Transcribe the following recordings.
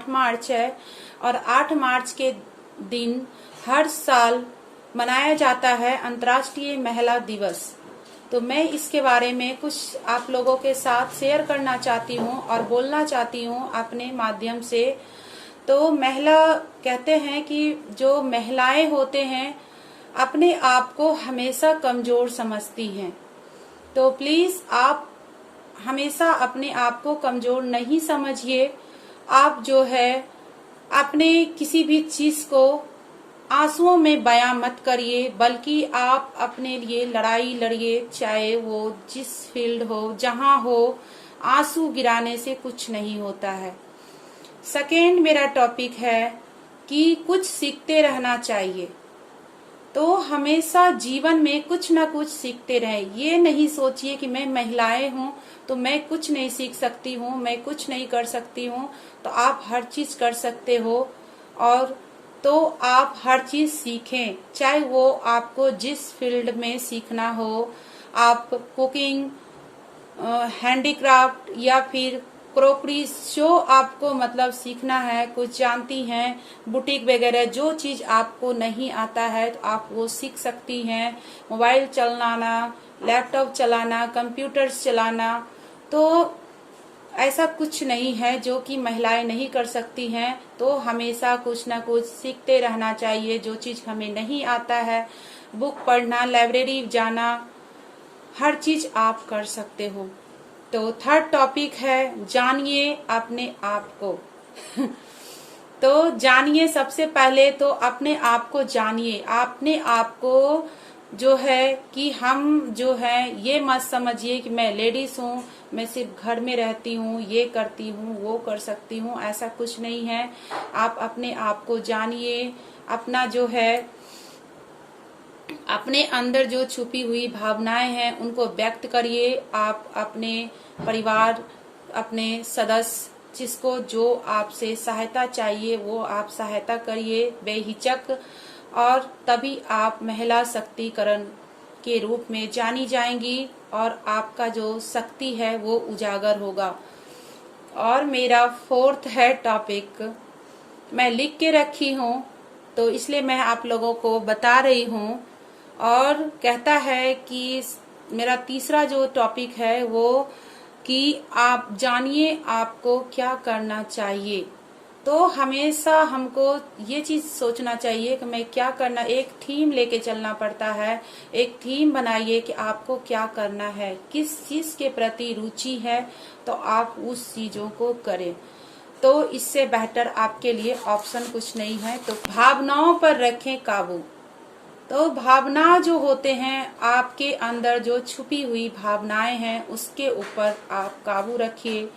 8 मार्च है और 8 मार्च के दिन हर साल मनाया जाता है अंतर्राष्ट्रीय महिला दिवस। तो मैं इसके बारे में कुछ आप लोगों के साथ शेयर करना चाहती हूँ और बोलना चाहती हूँ अपने माध्यम से। तो महिला कहते हैं कि जो महिलाएं होते हैं अपने आप को हमेशा कमजोर समझती हैं। तो प्लीज आप हमेशा अपने आप को कमजोर नहीं समझिए। आप जो है अपने किसी भी चीज को आंसुओं में बयां मत करिए, बल्कि आप अपने लिए लड़ाई लड़िए, चाहे वो जिस फील्ड हो, जहां हो। आंसू गिराने से कुछ नहीं होता है। सेकेंड मेरा टॉपिक है कि कुछ सीखते रहना चाहिए। तो हमेशा जीवन में कुछ ना कुछ सीखते रहे। ये नहीं सोचिए कि मैं महिलाएं हूँ तो मैं कुछ नहीं सीख सकती हूँ, मैं कुछ नहीं कर सकती हूँ। तो आप हर चीज कर सकते हो और तो आप हर चीज सीखें, चाहे वो आपको जिस फील्ड में सीखना हो। आप कुकिंग, हैंडीक्राफ्ट या फिर क्रॉकरी, जो आपको मतलब सीखना है, कुछ जानती हैं, बुटीक वगैरह, जो चीज आपको नहीं आता है तो आप वो सीख सकती हैं। मोबाइल चलाना, लैपटॉप चलाना, कंप्यूटर चलाना, तो ऐसा कुछ नहीं है जो कि महिलाएं नहीं कर सकती हैं। तो हमेशा कुछ ना कुछ सीखते रहना चाहिए। जो चीज हमें नहीं आता है, बुक पढ़ना, लाइब्रेरी जाना, हर चीज आप कर सकते हो। तो थर्ड टॉपिक है जानिए अपने आप को। तो जानिए, सबसे पहले तो अपने आप को जानिए। अपने आप को जो है कि हम जो है ये मत समझिए कि मैं लेडीज हूँ, मैं सिर्फ घर में रहती हूँ, ये करती हूँ, वो कर सकती हूँ। ऐसा कुछ नहीं है। आप अपने आप को जानिए, अपना जो है अपने अंदर जो छुपी हुई भावनाएं हैं उनको व्यक्त करिए। आप अपने परिवार, अपने सदस्य, जिसको जो आपसे सहायता चाहिए वो आप सहायता करिए बेहिचक, और तभी आप महिला शक्तिकरण के रूप में जानी जाएंगी और आपका जो शक्ति है वो उजागर होगा। और मेरा फोर्थ है टॉपिक, मैं लिख के रखी हूँ तो इसलिए मैं आप लोगों को बता रही हूँ। और कहता है कि मेरा तीसरा जो टॉपिक है वो कि आप जानिए आपको क्या करना चाहिए। तो हमेशा हमको ये चीज सोचना चाहिए कि मैं क्या करना, एक थीम लेके चलना पड़ता है। एक थीम बनाइए कि आपको क्या करना है, किस चीज के प्रति रुचि है, तो आप उस चीजों को करें। तो इससे बेहतर आपके लिए ऑप्शन कुछ नहीं है। तो भावनाओं पर रखें काबू। तो भावना जो होते हैं, आपके अंदर जो छुपी हुई भावनाएं हैं उसके ऊपर आप काबू रखिए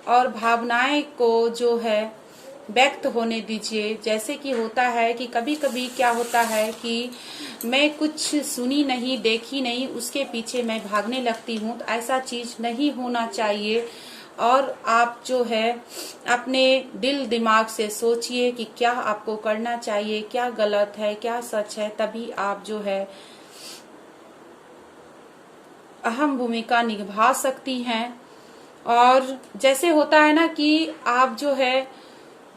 और भावनाएं को जो है व्यक्त होने दीजिए। जैसे कि होता है कि कभी कभी क्या होता है कि मैं कुछ सुनी नहीं, देखी नहीं, उसके पीछे मैं भागने लगती हूँ। तो ऐसा चीज नहीं होना चाहिए। और आप जो है अपने दिल दिमाग से सोचिए कि क्या आपको करना चाहिए, क्या गलत है, क्या सच है। तभी आप जो है अहम भूमिका निभा सकती हैं। और जैसे होता है ना कि आप जो है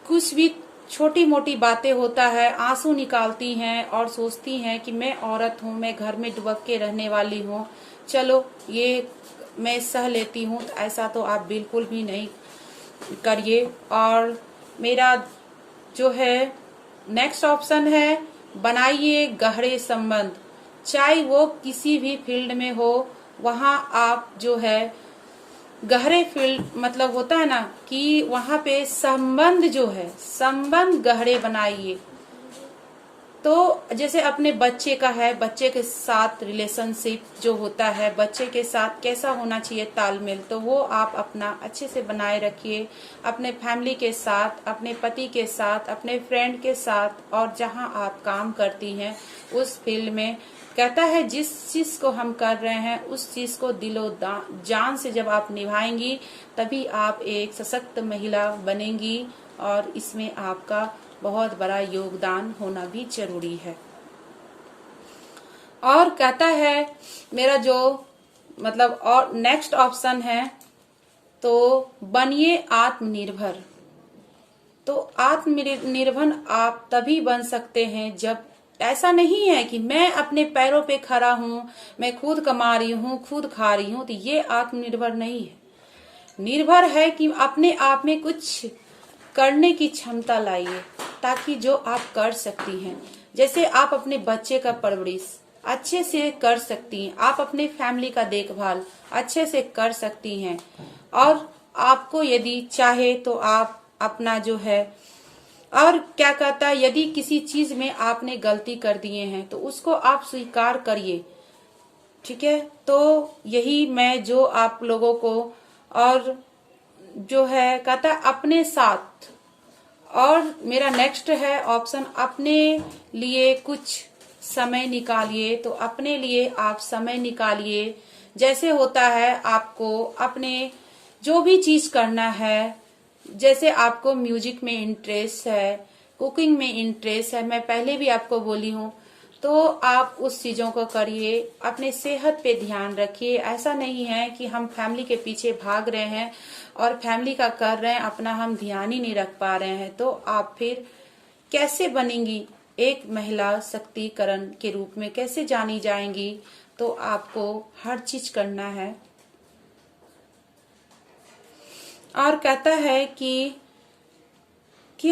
कुछ भी छोटी मोटी बातें होता है, आंसू निकालती हैं और सोचती हैं कि मैं औरत हूँ, मैं घर में दुबक के रहने वाली हूँ, चलो ये मैं सह लेती हूँ। तो ऐसा तो आप बिल्कुल भी नहीं करिए। और मेरा जो है नेक्स्ट ऑप्शन है, बनाइए गहरे संबंध। चाहे वो किसी भी फील्ड में हो, वहाँ आप जो है गहरे फील्ड, मतलब होता है ना कि वहां पे संबंध जो है, संबंध गहरे बनाइए। तो जैसे अपने बच्चे का है, बच्चे के साथ रिलेशनशिप जो होता है, बच्चे के साथ कैसा होना चाहिए तालमेल, तो वो आप अपना अच्छे से बनाए रखिए। अपने फैमिली के साथ, अपने पति के साथ, अपने फ्रेंड के साथ, और जहां आप काम करती हैं उस फील्ड में। कहता है जिस चीज को हम कर रहे हैं उस चीज को दिलो जान से जब आप निभाएंगी तभी आप एक सशक्त महिला बनेंगी, और इसमें आपका बहुत बड़ा योगदान होना भी जरूरी है। और कहता है मेरा जो मतलब और नेक्स्ट ऑप्शन है, तो बनिए आत्मनिर्भर। तो आत्मनिर्भर आप तभी बन सकते हैं जब ऐसा नहीं है कि मैं अपने पैरों पे खड़ा हूं, मैं खुद कमा रही हूं, खुद खा रही हूं, तो ये आत्मनिर्भर नहीं है। निर्भर है कि अपने आप में कुछ करने की क्षमता लाइए, ताकि जो आप कर सकती हैं। जैसे आप अपने बच्चे का परवरिश अच्छे से कर सकती हैं, आप अपने फैमिली का देखभाल अच्छे से कर सकती हैं, और आपको यदि चाहे तो आप अपना जो है, और क्या कहता है, यदि किसी चीज में आपने गलती कर दिए हैं तो उसको आप स्वीकार करिए। ठीक है, तो यही मैं जो आप लोगों को, और जो है कहता है अपने साथ, और मेरा नेक्स्ट है ऑप्शन, अपने लिए कुछ समय निकालिए। तो अपने लिए आप समय निकालिए। जैसे होता है आपको अपने जो भी चीज करना है, जैसे आपको म्यूजिक में इंटरेस्ट है, कुकिंग में इंटरेस्ट है, मैं पहले भी आपको बोली हूँ, तो आप उस चीजों को करिए। अपने सेहत पे ध्यान रखिए। ऐसा नहीं है कि हम फैमिली के पीछे भाग रहे हैं और फैमिली का कर रहे हैं, अपना हम ध्यान ही नहीं रख पा रहे हैं, तो आप फिर कैसे बनेंगी एक महिला शक्तिकरण के रूप में, कैसे जानी जाएंगी। तो आपको हर चीज करना है। और कहता है कि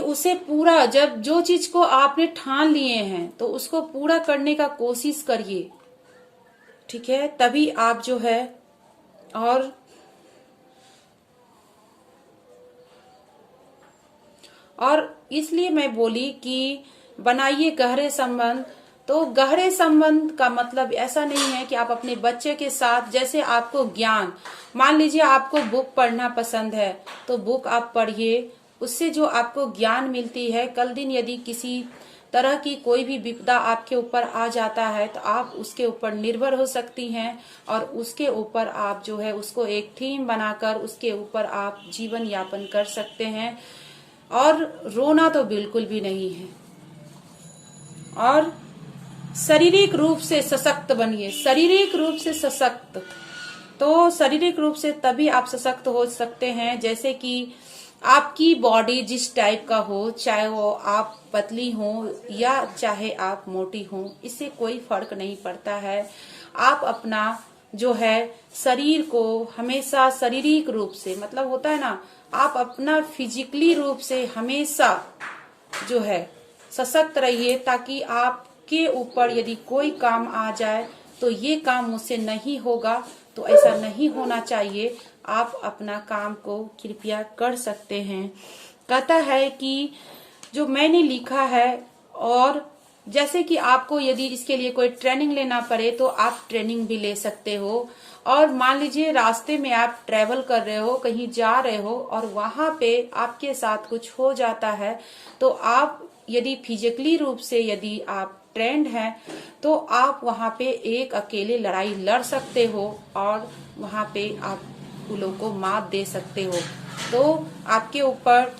उसे पूरा, जब जो चीज को आपने ठान लिए हैं तो उसको पूरा करने का कोशिश करिए। ठीक है, तभी आप जो है, और इसलिए मैं बोली कि बनाइए गहरे संबंध। तो गहरे संबंध का मतलब ऐसा नहीं है कि आप अपने बच्चे के साथ, जैसे आपको ज्ञान, मान लीजिए आपको बुक पढ़ना पसंद है तो बुक आप पढ़िए, उससे जो आपको ज्ञान मिलती है, कल दिन यदि किसी तरह की कोई भी विपदा आपके ऊपर आ जाता है तो आप उसके ऊपर निर्भर हो सकती हैं, और उसके ऊपर आप जो है उसको एक थीम बनाकर उसके ऊपर आप जीवन यापन कर सकते हैं। और रोना तो बिल्कुल भी नहीं है। और शारीरिक रूप से सशक्त बनिए, शारीरिक रूप से सशक्त। तो शारीरिक रूप से तभी आप सशक्त हो सकते हैं, जैसे कि आपकी बॉडी जिस टाइप का हो, चाहे वो आप पतली हो या चाहे आप मोटी हो, इससे कोई फर्क नहीं पड़ता है। आप अपना जो है शरीर को हमेशा शारीरिक रूप से, मतलब होता है ना, आप अपना फिजिकली रूप से हमेशा जो है सशक्त रहिए, ताकि आपके ऊपर यदि कोई काम आ जाए तो ये काम मुझसे नहीं होगा, तो ऐसा नहीं होना चाहिए। आप अपना काम को कृपया कर सकते हैं। कहता है कि जो मैंने लिखा है, और जैसे कि आपको यदि इसके लिए कोई ट्रेनिंग लेना पड़े तो आप ट्रेनिंग भी ले सकते हो। और मान लीजिए रास्ते में आप ट्रेवल कर रहे हो, कहीं जा रहे हो, और वहां पे आपके साथ कुछ हो जाता है, तो आप यदि फिजिकली रूप से यदि आप ट्रेंड हैं तो आप वहां पे एक अकेले लड़ाई लड़ सकते हो, और वहां पे आप फूलों को मात दे सकते हो। तो आपके ऊपर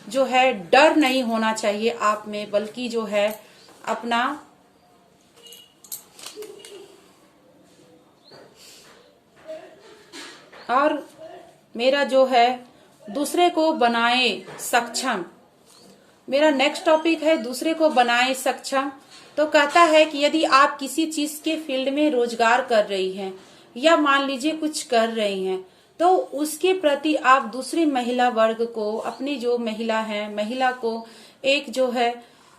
जो है डर नहीं होना चाहिए आप में, बल्कि जो है अपना और मेरा जो है दूसरे को बनाए सक्षम, मेरा नेक्स्ट टॉपिक है दूसरे को बनाए सक्षम। तो कहता है कि यदि आप किसी चीज के फील्ड में रोजगार कर रही हैं, या मान लीजिए कुछ कर रही हैं, तो उसके प्रति आप दूसरी महिला वर्ग को, अपनी जो महिला है, महिला को एक जो है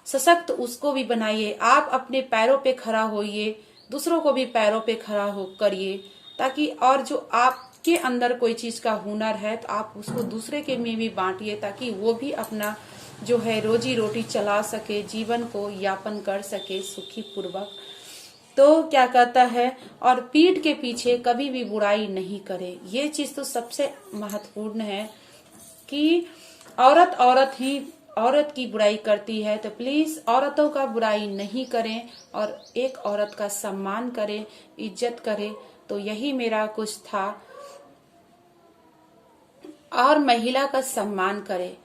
सशक्त, उसको भी बनाइए। आप अपने पैरों पे खड़ा होइए, दूसरों को भी पैरों पे खड़ा हो करिए, ताकि और जो आपके अंदर कोई चीज का हुनर है तो आप उसको दूसरे के में भी बांटिए, ताकि वो भी अपना जो है रोजी रोटी चला सके, जीवन को यापन कर सके सुखी पूर्वक। तो क्या कहता है, और पीठ के पीछे कभी भी बुराई नहीं करे। ये चीज तो सबसे महत्वपूर्ण है कि औरत की बुराई करती है, तो प्लीज औरतों का बुराई नहीं करें और एक औरत का सम्मान करें, इज्जत करें। तो यही मेरा कुछ था। और महिला का सम्मान करें।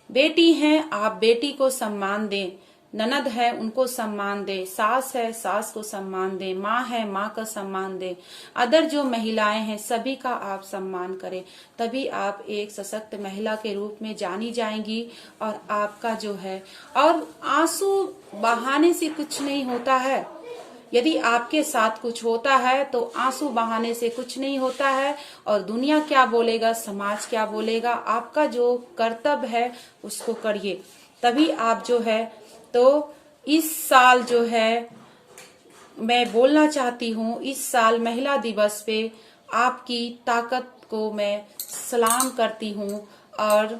बेटी हैं आप, बेटी को सम्मान दें। ननद है उनको सम्मान दे, सास है सास को सम्मान दे, माँ है माँ का सम्मान दे, अदर जो महिलाएं हैं सभी का आप सम्मान करें। तभी आप एक सशक्त महिला के रूप में जानी जाएंगी। और आपका जो है, और आंसू बहाने से कुछ नहीं होता है। यदि आपके साथ कुछ होता है तो आंसू बहाने से कुछ नहीं होता है। और दुनिया क्या बोलेगा, समाज क्या बोलेगा, आपका जो कर्तव्य है उसको करिए। तभी आप जो है, तो इस साल जो है मैं बोलना चाहती हूँ, इस साल महिला दिवस पे आपकी ताकत को मैं सलाम करती हूँ। और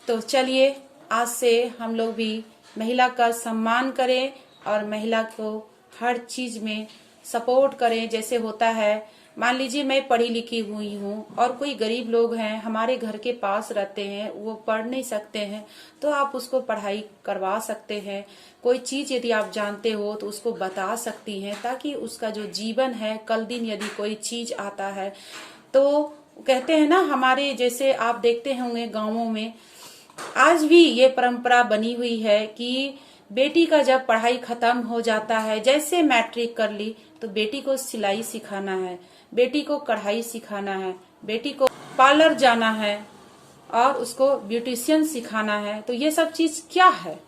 तो चलिए आज से हम लोग भी महिला का सम्मान करें और महिला को हर चीज में सपोर्ट करें। जैसे होता है, मान लीजिए मैं पढ़ी लिखी हुई हूँ और कोई गरीब लोग हैं हमारे घर के पास रहते हैं, वो पढ़ नहीं सकते हैं, तो आप उसको पढ़ाई करवा सकते हैं। कोई चीज यदि आप जानते हो तो उसको बता सकती हैं, ताकि उसका जो जीवन है, कल दिन यदि कोई चीज आता है तो कहते हैं ना, हमारे जैसे आप देखते होंगे गाँवों में आज भी ये परंपरा बनी हुई है कि बेटी का जब पढ़ाई खत्म हो जाता है, जैसे मैट्रिक कर ली, तो बेटी को सिलाई सिखाना है, बेटी को कढ़ाई सिखाना है, बेटी को पार्लर जाना है और उसको ब्यूटिशियन सिखाना है। तो ये सब चीज क्या है?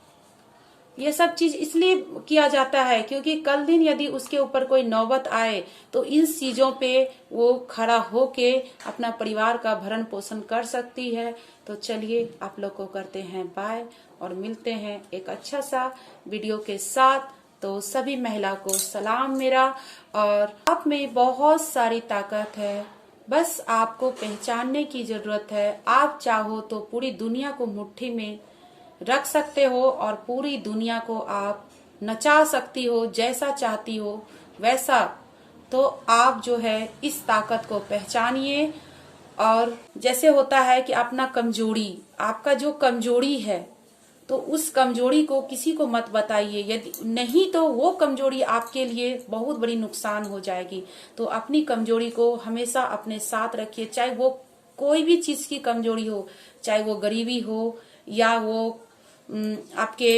ये सब चीज इसलिए किया जाता है क्योंकि कल दिन यदि उसके ऊपर कोई नौबत आए तो इन चीजों पे वो खड़ा होके अपना परिवार का भरण पोषण कर सकती है। तो चलिए आप लोग को करते हैं बाय और मिलते हैं एक अच्छा सा वीडियो के साथ। तो सभी महिला को सलाम मेरा। और आप में बहुत सारी ताकत है, बस आपको पहचानने की जरूरत है। आप चाहो तो पूरी दुनिया को मुट्ठी में रख सकते हो और पूरी दुनिया को आप नचा सकती हो, जैसा चाहती हो वैसा। तो आप जो है इस ताकत को पहचानिए। और जैसे होता है कि अपना कमजोरी, आपका जो कमजोरी है, तो उस कमजोरी को किसी को मत बताइए, यदि नहीं तो वो कमजोरी आपके लिए बहुत बड़ी नुकसान हो जाएगी। तो अपनी कमजोरी को हमेशा अपने साथ रखिए, चाहे वो कोई भी चीज की कमजोरी हो, चाहे वो गरीबी हो या वो आपके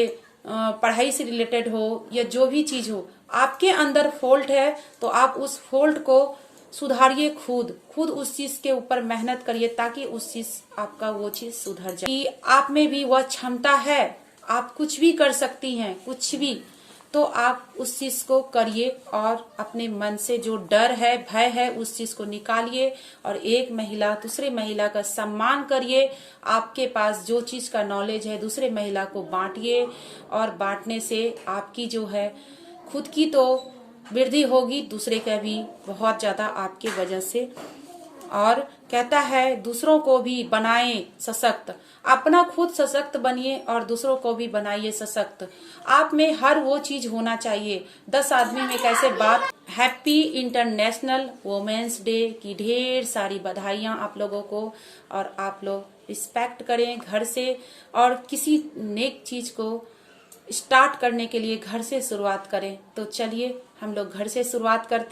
पढ़ाई से रिलेटेड हो, या जो भी चीज हो, आपके अंदर फॉल्ट है तो आप उस फॉल्ट को सुधारिए। खुद उस चीज के ऊपर मेहनत करिए ताकि उस चीज आपका वो चीज सुधर जाए। कि आप में भी वह क्षमता है, आप कुछ भी कर सकती हैं, कुछ भी। तो आप उस चीज को करिए और अपने मन से जो डर है, भय है, उस चीज को निकालिए और एक महिला दूसरे महिला का सम्मान करिए। आपके पास जो चीज का नॉलेज है दूसरे महिला को बांटिए, और बांटने से आपकी जो है खुद की तो वृद्धि होगी, दूसरे का भी बहुत ज्यादा आपके वजह से। और कहता है दूसरों को भी बनाए सशक्त, अपना खुद सशक्त बनिए और दूसरों को भी बनाइए सशक्त। आप में हर वो चीज होना चाहिए। 10 आदमी में कैसे बात। हैप्पी इंटरनेशनल वुमेन्स डे की ढेर सारी बधाइयां आप लोगों को। और आप लोग रिस्पेक्ट करें घर से, और किसी नेक चीज को स्टार्ट करने के लिए घर से शुरुआत करें। तो चलिए हम लोग घर से शुरुआत करते हैं।